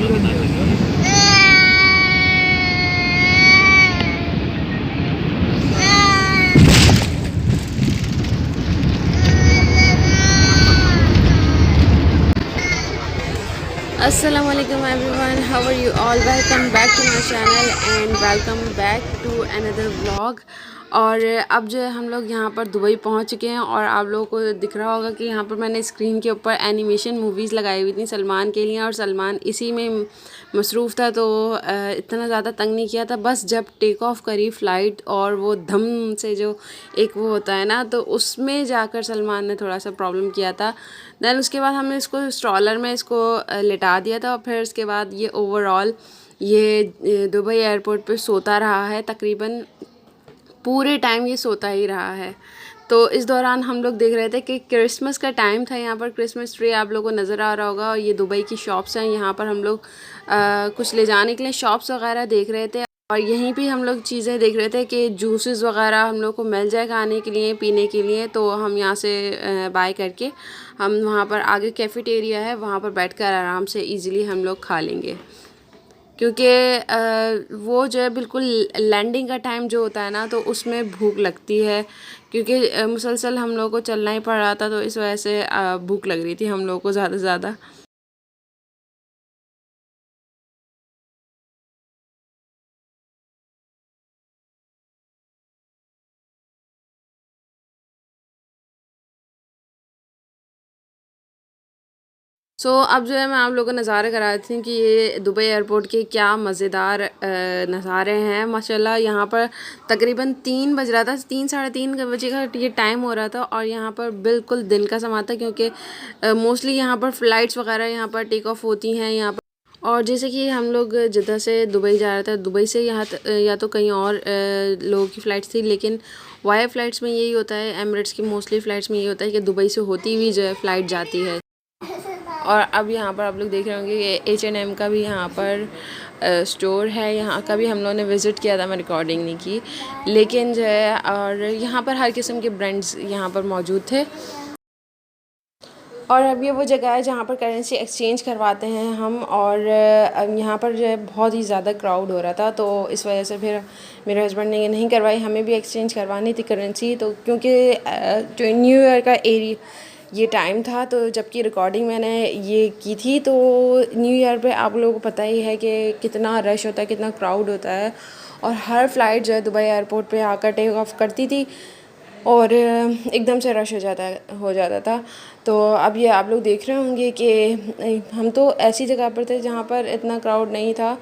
Assalamualaikum everyone, how are you all? Welcome back to my channel and welcome back to another vlog। और अब जो है हम लोग यहाँ पर दुबई पहुँच चुके हैं और आप लोगों को दिख रहा होगा कि यहाँ पर मैंने स्क्रीन के ऊपर एनिमेशन मूवीज़ लगाई हुई थी सलमान के लिए, और सलमान इसी में मसरूफ़ था, तो इतना ज़्यादा तंग नहीं किया था। बस जब टेक ऑफ करी फ़्लाइट और वो धम से जो एक वो होता है ना, तो उसमें जाकर सलमान ने थोड़ा सा प्रॉब्लम किया था। दैन उसके बाद हमने इसको स्ट्रॉलर में इसको लिटा दिया था, और फिर उसके बाद ये ओवरऑल ये दुबई एयरपोर्ट पे सोता रहा है, तकरीबन पूरे टाइम ये सोता ही रहा है। तो इस दौरान हम लोग देख रहे थे कि क्रिसमस का टाइम था, यहाँ पर क्रिसमस ट्री आप लोगों को नज़र आ रहा होगा, और ये दुबई की शॉप्स हैं। यहाँ पर हम लोग कुछ ले जाने के लिए शॉप्स वगैरह देख रहे थे, और यहीं पे हम लोग चीज़ें देख रहे थे कि जूसेस वगैरह हम लोग को मिल जाए खाने के लिए, पीने के लिए। तो हम यहाँ से बाय करके हम वहाँ पर आगे कैफ़ेटेरिया है, वहाँ पर बैठकर आराम से इजीली हम लोग खा लेंगे, क्योंकि वो जो है बिल्कुल लैंडिंग का टाइम जो होता है ना, तो उसमें भूख लगती है, क्योंकि मुसलसल हम लोगों को चलना ही पड़ रहा था, तो इस वजह से भूख लग रही थी हम लोगों को ज़्यादा से ज़्यादा। अब जो है मैं आप लोगों को नज़ारे करा रही थी कि ये दुबई एयरपोर्ट के क्या मज़ेदार नज़ारे हैं माशाल्लाह। यहाँ पर तकरीबन 3 बज रहा था, 3 साढ़े 3 बजे का ये टाइम हो रहा था, और यहाँ पर बिल्कुल दिन का समा था, क्योंकि मोस्टली यहाँ पर फ़्लाइट्स वगैरह यहाँ पर टेक ऑफ होती हैं यहाँ पर। और जैसे कि हम लोग जिद्दा से दुबई जा रहे थे, दुबई से यहाँ या तो कहीं और लोगों की फ़्लाइट्स थी, लेकिन वाया फ़्लाइट्स में यही होता है, एमिरेट्स की मोस्टली फ़्लाइट्स में यही होता है कि दुबई से होती हुई जो है फ़्लाइट जाती है। और अब यहाँ पर आप लोग देख रहे होंगे कि H&M का भी यहाँ पर स्टोर है, यहाँ का भी हम लोगों ने विज़िट किया था, मैं रिकॉर्डिंग नहीं की, लेकिन जो है और यहाँ पर हर किस्म के ब्रांड्स यहाँ पर मौजूद थे। और अब ये वो जगह है जहाँ पर करेंसी एक्सचेंज करवाते हैं हम, और अब यहाँ पर जो है बहुत ही ज़्यादा क्राउड हो रहा था, तो इस वजह से फिर मेरे हस्बैंड ने ये नहीं करवाई। हमें भी एक्सचेंज करवानी थी करेंसी, तो क्योंकि जो न्यू ईयर का ये टाइम था, तो जबकि रिकॉर्डिंग मैंने ये की थी, तो न्यू ईयर पे आप लोगों को पता ही है कि कितना रश होता है, कितना क्राउड होता है, और हर फ़्लाइट जो है दुबई एयरपोर्ट पे आकर टेक ऑफ करती थी, और एकदम से रश हो जाता था। तो अब ये आप लोग देख रहे होंगे कि हम तो ऐसी जगह पर थे जहाँ पर इतना क्राउड नहीं था,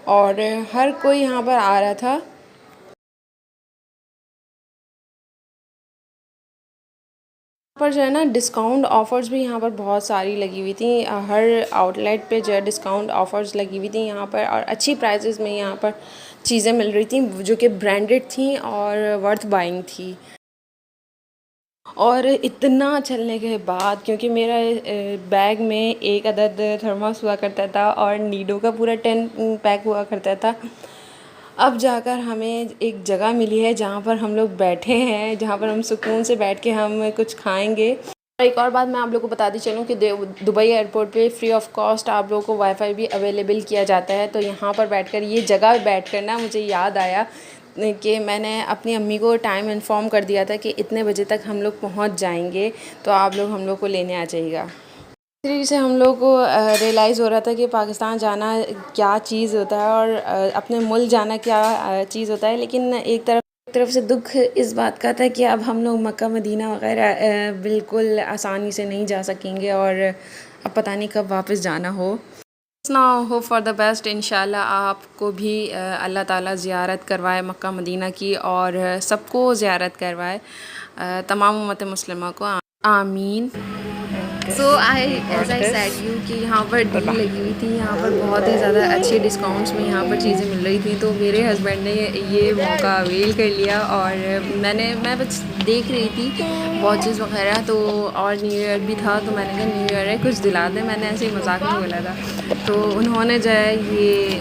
और हर कोई यहाँ पर आ रहा था। पर जो है ना डिस्काउंट ऑफ़र्स भी यहाँ पर बहुत सारी लगी हुई थी, हर आउटलेट पे जो है डिस्काउंट ऑफ़र्स लगी हुई थी यहाँ पर, और अच्छी प्राइसेस में यहाँ पर चीज़ें मिल रही थी जो कि ब्रांडेड थी और वर्थ बाइंग थी। और इतना चलने के बाद, क्योंकि मेरा बैग में एक अदद थर्मस हुआ करता था और नीडो का पूरा 10 पैक हुआ करता था, अब जाकर हमें एक जगह मिली है जहाँ पर हम लोग बैठे हैं, जहाँ पर हम सुकून से बैठ के हम कुछ खाएंगे। और एक और बात मैं आप लोगों को बताती चलूँ कि दुबई एयरपोर्ट पे फ्री ऑफ कॉस्ट आप लोगों को वाईफाई भी अवेलेबल किया जाता है। तो यहाँ पर बैठकर ये जगह बैठकर ना मुझे याद आया कि मैंने अपनी अम्मी को टाइम इन्फॉर्म कर दिया था कि इतने बजे तक हम लोग पहुँच जाएंगे, तो आप लोग हम लोग को लेने आ जाइएगा। इस तरीके से हम लोग को रियलाइज़ हो रहा था कि पाकिस्तान जाना क्या चीज़ होता है, और अपने मुल्क जाना क्या चीज़ होता है। लेकिन एक तरफ से दुख इस बात का था कि अब हम लोग मक्का मदीना वगैरह बिल्कुल आसानी से नहीं जा सकेंगे, और अब पता नहीं कब वापस जाना हो। ना होप फॉर द बेस्ट, इंशाल्लाह आपको भी अल्लाह ताला ज़ियारत करवाए मक्का मदीना की, और सबको ज़ियारत करवाए, तमाम उम्मत मुस्लिमा को, आमीन। एज़ आई सेड यू कि यहाँ पर डील लगी हुई थी, यहाँ पर बहुत ही ज़्यादा अच्छे डिस्काउंट्स में यहाँ पर चीज़ें मिल रही थी, तो मेरे हस्बैंड ने ये मौका अवेल कर लिया, और मैं बस देख रही थी वॉचेस वगैरह, तो और न्यू ईयर भी था, तो मैंने कहा न्यू ईयर है कुछ दिला दें, मैंने ऐसे ही मजाक में बोला था। तो उन्होंने जो है ये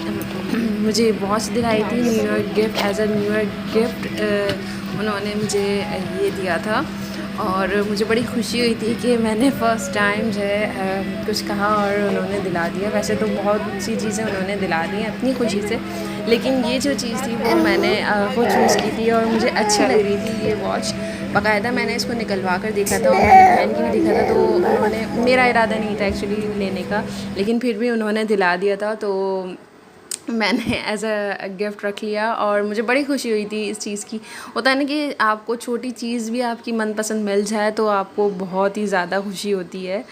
मुझे वॉच दिलाई थी New Year gift, as a New Year gift उन्होंने मुझे ये दिया था। और मुझे बड़ी खुशी हुई थी कि मैंने फ़र्स्ट टाइम जो है कुछ कहा और उन्होंने दिला दिया। वैसे तो बहुत सी चीज़ें उन्होंने दिला दी हैं अपनी खुशी से, लेकिन ये जो चीज़ थी वो मैंने खुद चूज़ की थी और मुझे अच्छी लग रही थी ये वॉच। बाकायदा मैंने इसको निकलवा कर देखा था और मैंने पहन के भी देखा था, तो उन्होंने, मेरा इरादा नहीं था एक्चुअली लेने का, लेकिन फिर भी उन्होंने दिला दिया था, तो मैंने एज अ गिफ्ट रख लिया और मुझे बड़ी खुशी हुई थी इस चीज़ की। होता है ना कि आपको छोटी चीज़ भी आपकी मनपसंद मिल जाए तो आपको बहुत ही ज़्यादा खुशी होती है,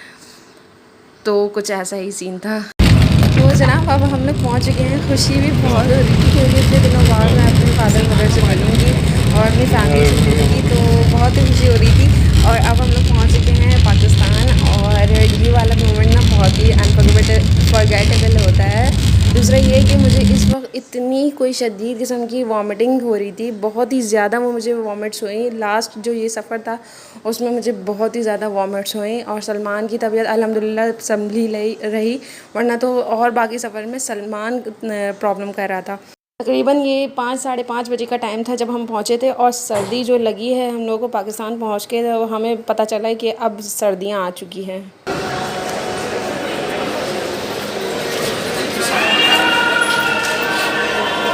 तो कुछ ऐसा ही सीन था। तो जनाब अब हम लोग पहुँच चुके हैं। खुशी भी बहुत हो रही थी क्योंकि इतने दिनों बाद मैं अपने फादर मदर से मिलूँगी और अपनी फैमिली से मिलूँगी, तो बहुत ही खुशी हो रही थी। और अब हम लोग पहुँच चुके हैं पाकिस्तान, और ये वाला मोमेंट ना बहुत ही अनफॉरगेटेबल होता है। दूसरा ये कि मुझे इस वक्त इतनी कोई शदीद किस्म की वॉमिटिंग हो रही थी, बहुत ही ज़्यादा वो मुझे वॉमिट्स हुई। लास्ट जो ये सफ़र था उसमें मुझे बहुत ही ज़्यादा वॉमिट्स हुई, और सलमान की तबीयत अल्हम्दुलिल्लाह संभली रही, वरना तो और बाकी सफ़र में सलमान प्रॉब्लम कर रहा था। तकरीबन ये 5 साढ़े 5 बजे का टाइम था जब हम पहुँचे थे, और सर्दी जो लगी है हम लोगों को पाकिस्तान पहुँच के, तो हमें पता चला है कि अब सर्दियाँ आ चुकी हैं।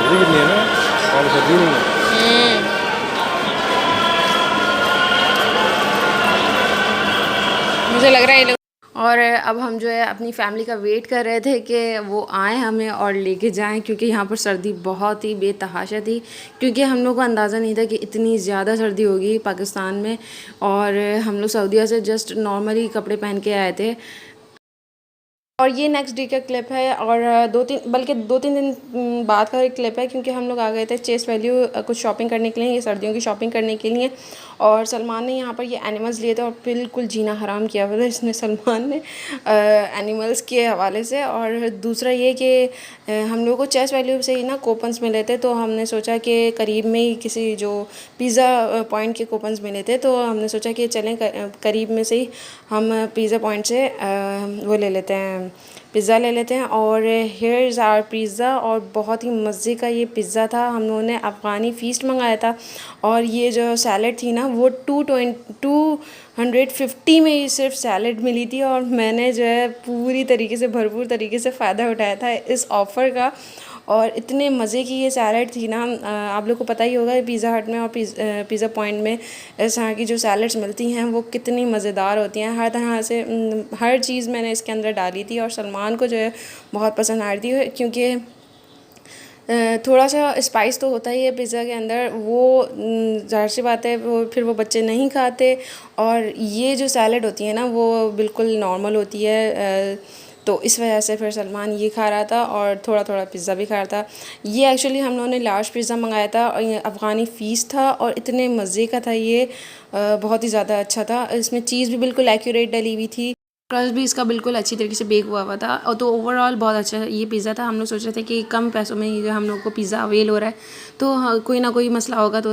कितनी है ना, और सर्दी नहीं है। मुझे लग रहा है ये लोग, और अब हम जो है अपनी फैमिली का वेट कर रहे थे कि वो आए हमें और लेके जाएं, क्योंकि यहाँ पर सर्दी बहुत ही बेतहाशा थी, क्योंकि हम लोग को अंदाज़ा नहीं था कि इतनी ज़्यादा सर्दी होगी पाकिस्तान में। और हम लोग सऊदीया से जस्ट नॉर्मली कपड़े पहन के आए थे। और ये नेक्स्ट डे का क्लिप है, और 2-3 दिन बाद का एक क्लिप है, क्योंकि हम लोग आ गए थे चेस्ट वैल्यू कुछ शॉपिंग करने के लिए, ये सर्दियों की शॉपिंग करने के लिए। और सलमान ने यहाँ पर ये एनिमल्स लिए थे और बिल्कुल जीना हराम किया हुआ था इसने, सलमान ने, एनिमल्स के हवाले से। और दूसरा ये कि हम लोग को चेस्ट वैल्यू से ही ना कूपन्स मिले थे, तो हमने सोचा कि करीब में ही किसी जो पिज़्ज़ा पॉइंट के कूपन्स मिले थे, तो हमने सोचा कि चलें करीब में से ही हम पिज़्ज़ा पॉइंट से वो ले लेते हैं, पिज़्ज़ा ले लेते हैं। और हेयर इज़ आवर पिज़्ज़ा, और बहुत ही मज़े का ये पिज़्ज़ा था। हम लोगों ने अफ़गानी फ़ीस्ट मंगाया था, और ये जो सैलड थी ना वो 250 में ही सिर्फ सैलड मिली थी, और मैंने जो है पूरी तरीके से भरपूर तरीके से फ़ायदा उठाया था इस ऑफ़र का। और इतने मज़े की ये सैलड थी ना, आप लोग को पता ही होगा पिज़्ज़ा हट में और पिज़्ज़ा पॉइंट में इस तरह की जो सैलड्स मिलती हैं वो कितनी मज़ेदार होती हैं। हर तरह से हर चीज़ मैंने इसके अंदर डाली थी, और सलमान को जो है बहुत पसंद आ रही थी, क्योंकि थोड़ा सा स्पाइस तो होता ही है पिज़्ज़ा के अंदर, वो ज़ाहिर सी बात है फिर वो बच्चे नहीं खाते। और ये जो सैलड होती है ना वो बिल्कुल नॉर्मल होती है, तो इस वजह से फिर सलमान ये खा रहा था और थोड़ा थोड़ा पिज़्ज़ा भी खा रहा था। ये एक्चुअली हम लोगों ने लार्ज पिज़्ज़ा मंगाया था, और ये अफ़गानी फ़ीस्ट था, और इतने मज़े का था ये, बहुत ही ज़्यादा अच्छा था। इसमें चीज़ भी बिल्कुल एक्यूरेट डली हुई थी, क्रस्ट भी इसका बिल्कुल अच्छी तरीके से बेक हुआ था, और तो ओवरऑल बहुत अच्छा ये पिज़्ज़ा था। हम लोग सोच रहे थे कि कम पैसों में ये हम लोग को पिज़्ज़ा अवेल हो रहा है, तो कोई ना कोई मसला होगा, तो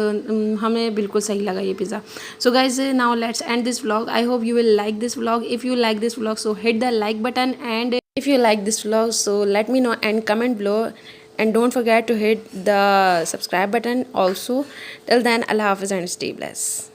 हमें बिल्कुल सही लगा ये pizza. So guys, now let's end this vlog. I hope you will like this vlog. If you like this vlog, so hit the like button, and if you like this vlog, so let me know and comment below, and don't forget to hit the subscribe button also. Till then, Allah Hafiz and stay blessed.